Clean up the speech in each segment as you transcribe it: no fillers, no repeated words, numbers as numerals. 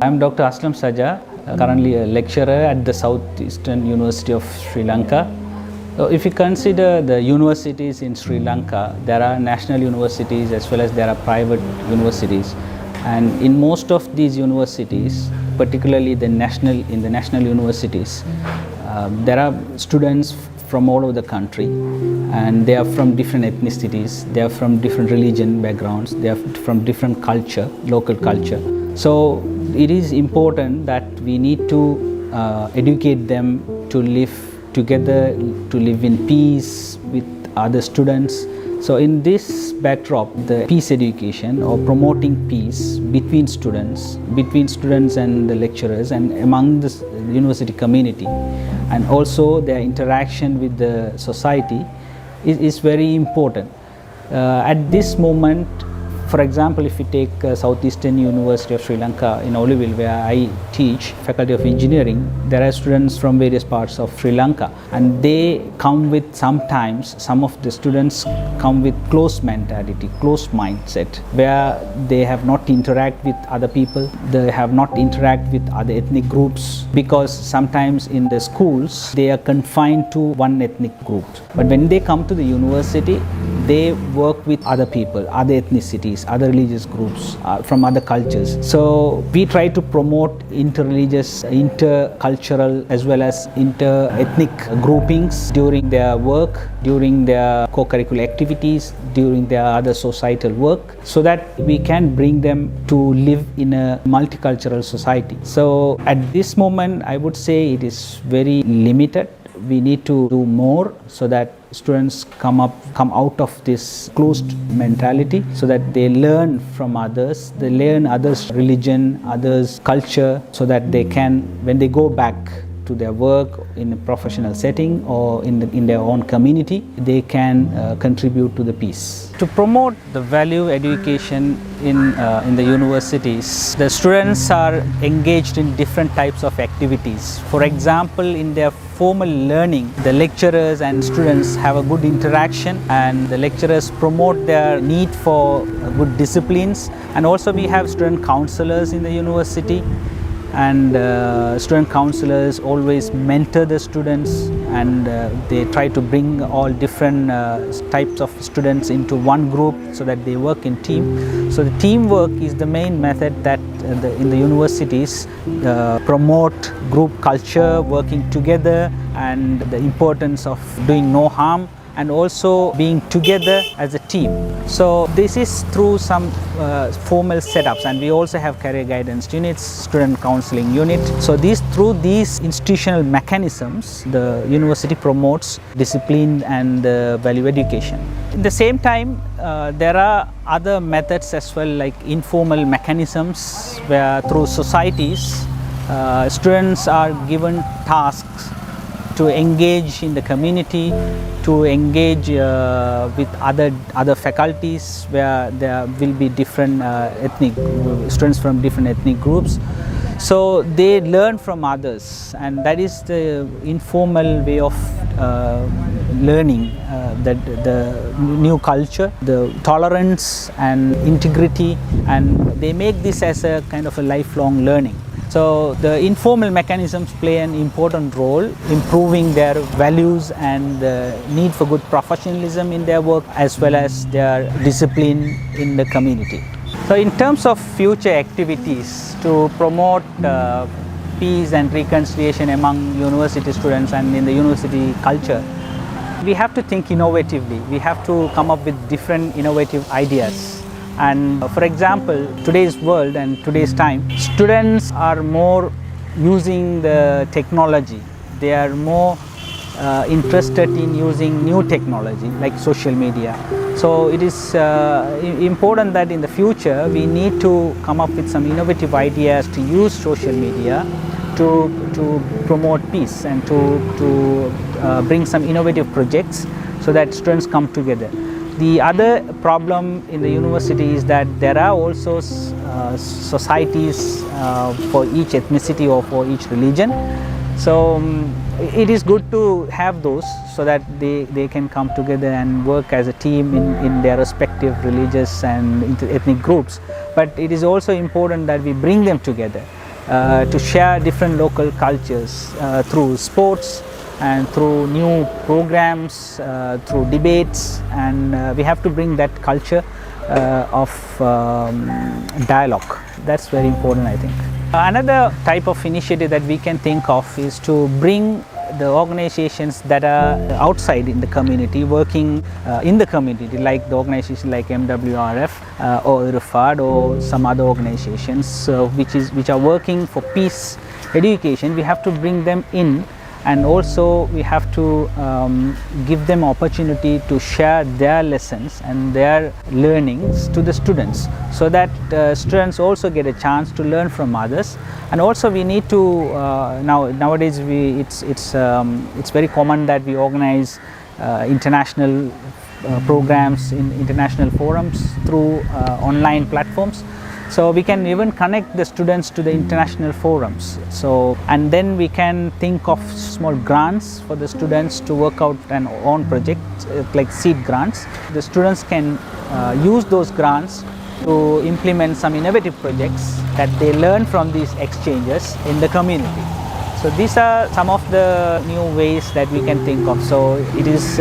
I'm Dr. Aslam Saja, currently a lecturer at the Southeastern University of Sri Lanka. So if you consider the universities in Sri Lanka, there are national universities as well as there are private universities. And in most of these universities, particularly in the national universities, there are students from all over the country, and they are from different ethnicities, they are from different religion backgrounds, they are from different culture, local culture. So it is important that we need to educate them to live together, to live in peace with other students. So in this backdrop, the peace education or promoting peace between students and the lecturers and among the university community, and also their interaction with the society is very important. At this moment, for example, if you take Southeastern University of Sri Lanka in Oliville, where I teach Faculty of Engineering, there are students from various parts of Sri Lanka, and they come with sometimes, some of the students come with closed mentality, closed mindset, where they have not interact with other people, they have not interact with other ethnic groups, because sometimes in the schools they are confined to one ethnic group. But when they come to the university, they work with other people, other ethnicities, other religious groups from other cultures. So we try to promote interreligious, intercultural as well as inter-ethnic groupings during their work, during their co-curricular activities, during their other societal work, so that we can bring them to live in a multicultural society. So at this moment, I would say it is very limited. We need to do more so that students come out of this closed mentality, so that they learn from others, they learn others' religion, others' culture, so that they can, when they go back to their work in a professional setting or in their own community, they can contribute to the peace. To promote the value education in the universities, the students are engaged in different types of activities. For example, in their formal learning, the lecturers and students have a good interaction, and the lecturers promote their need for good disciplines. And also we have student counselors in the university, and student counselors always mentor the students, and they try to bring all different types of students into one group so that they work in team. So the teamwork is the main method that in the universities promote group culture, working together, and the importance of doing no harm, and also being together as a team. So this is through some formal setups, and we also have career guidance units, student counseling unit. So through these institutional mechanisms, the university promotes discipline and value education. At the same time, there are other methods as well, like informal mechanisms, where through societies, students are given tasks to engage in the community, to engage with other faculties, where there will be different ethnic students from different ethnic groups. So they learn from others, and that is the informal way of learning the new culture, the tolerance and integrity, and they make this as a kind of a lifelong learning. So the informal mechanisms play an important role improving their values and the need for good professionalism in their work, as well as their discipline in the community. So in terms of future activities to promote peace and reconciliation among university students and in the university culture, we have to think innovatively. We have to come up with different innovative ideas. And for example, today's world and today's time, students are more using the technology. They are more interested in using new technology like social media. So it is important that in the future we need to come up with some innovative ideas to use social media to promote peace and to bring some innovative projects so that students come together. The other problem in the university is that there are also societies for each ethnicity or for each religion. So it is good to have those so that they can come together and work as a team in their respective religious and ethnic groups. But it is also important that we bring them together to share different local cultures through sports and through new programs, through debates, and we have to bring that culture of dialogue. That's very important, I think. Another type of initiative that we can think of is to bring the organizations that are outside in the community, working in the community, like the organizations like MWRF or IRFAD or some other organizations which are working for peace education. We have to bring them in, and also we have to give them opportunity to share their lessons and their learnings to the students, so that students also get a chance to learn from others. And also we need to nowadays it's very common that we organize international programs in international forums through online platforms. So we can even connect the students to the international forums. So, and then we can think of small grants for the students to work out an own project, like seed grants. The students can use those grants to implement some innovative projects that they learn from these exchanges in the community. So these are some of the new ways that we can think of. So it is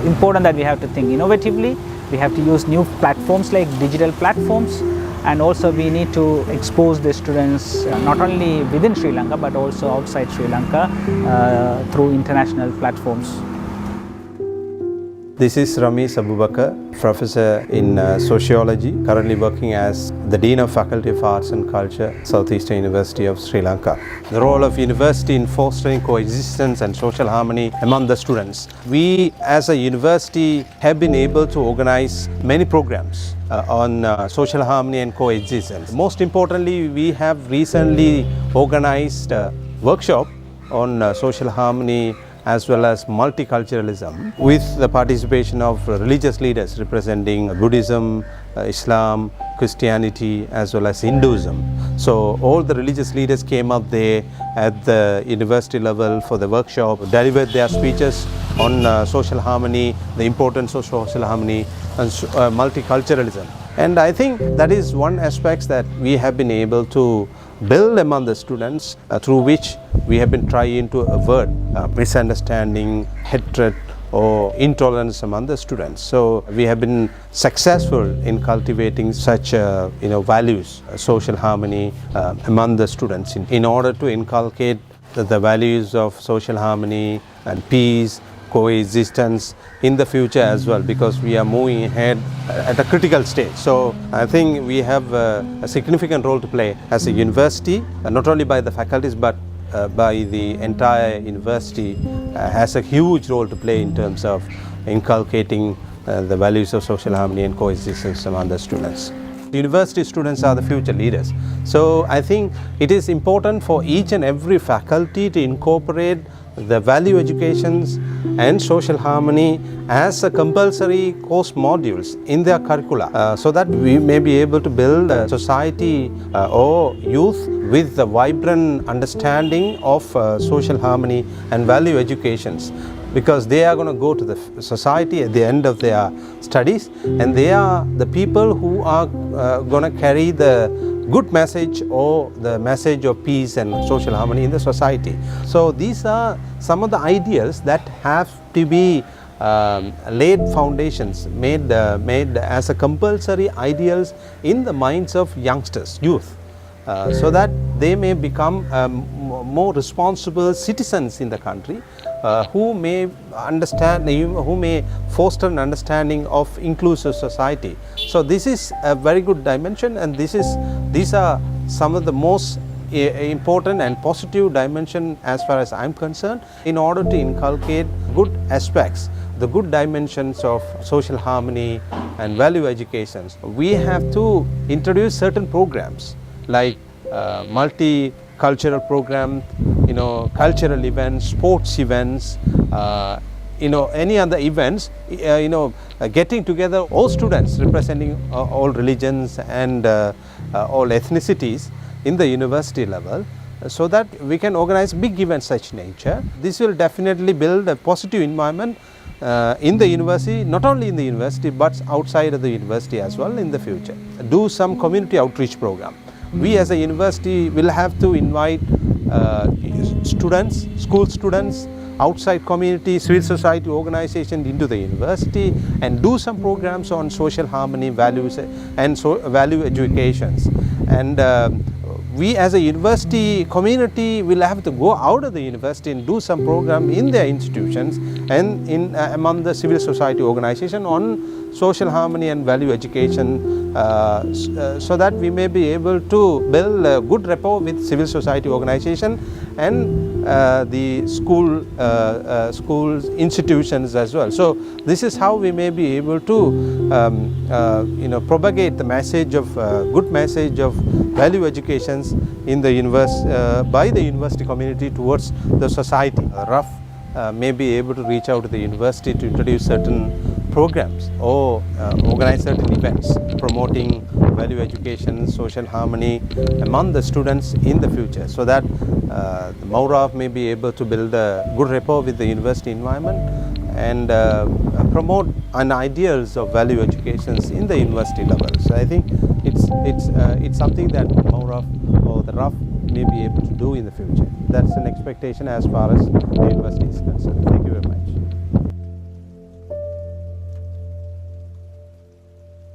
important that we have to think innovatively. We have to use new platforms like digital platforms, and also we need to expose the students not only within Sri Lanka but also outside Sri Lanka through international platforms. This is Ramesh Abubakar, professor in sociology, currently working as the Dean of Faculty of Arts and Culture, Southeastern University of Sri Lanka. The role of university in fostering coexistence and social harmony among the students. We as a university have been able to organize many programs on social harmony and coexistence. Most importantly, we have recently organized a workshop on social harmony as well as multiculturalism, with the participation of religious leaders representing Buddhism, Islam, Christianity as well as Hinduism. So all the religious leaders came up there at the university level for the workshop, delivered their speeches on social harmony, the importance of social harmony and multiculturalism. And I think that is one aspect that we have been able to build among the students, through which we have been trying to avert misunderstanding, hatred or intolerance among the students. So we have been successful in cultivating such values, social harmony among the students in order to inculcate the values of social harmony and peace, coexistence in the future as well, because we are moving ahead at a critical stage. So I think we have a significant role to play as a university, not only by the faculties but by the entire university has a huge role to play in terms of inculcating the values of social harmony and coexistence among the students. University students are the future leaders. So I think it is important for each and every faculty to incorporate the value educations and social harmony as a compulsory course modules in their curricula, so that we may be able to build a society or youth with a vibrant understanding of social harmony and value educations, because they are going to go to the society at the end of their studies, and they are the people who are going to carry the good message or the message of peace and social harmony in the society. So these are some of the ideals that have to be laid foundations, made as a compulsory ideals in the minds of youngsters, youth, so that they may become more responsible citizens in the country, who may understand, who may foster an understanding of inclusive society. So this is a very good dimension, and these are some of the most important and positive dimension as far as I'm concerned, in order to inculcate good aspects, the good dimensions of social harmony and value educations. We have to introduce certain programs like multicultural program, cultural events, sports events, any other events, getting together all students representing all religions and all ethnicities in the university level, so that we can organize big events such nature. This will definitely build a positive environment in the university, not only in the university but outside of the university as well in the future. Do some community outreach program. we as a university will have to invite students, school students, outside community, civil society organization into the university and do some programs on social harmony, values and value educations. And we as a university community will have to go out of the university and do some program in their institutions and in among the civil society organization on social harmony and value education, so that we may be able to build a good rapport with civil society organization and the schools institutions as well. So this is how we may be able to propagate the message of good message of value educations in the by the university community towards the society. RUF may be able to reach out to the university to introduce certain programs or organize certain events promoting value education, social harmony among the students in the future, so that the MOURAF may be able to build a good rapport with the university environment and promote an ideals of value educations in the university level. So I think it's something that MOURAF or the RUF may be able to do in the future. That's an expectation as far as the university is concerned. Thank you very much.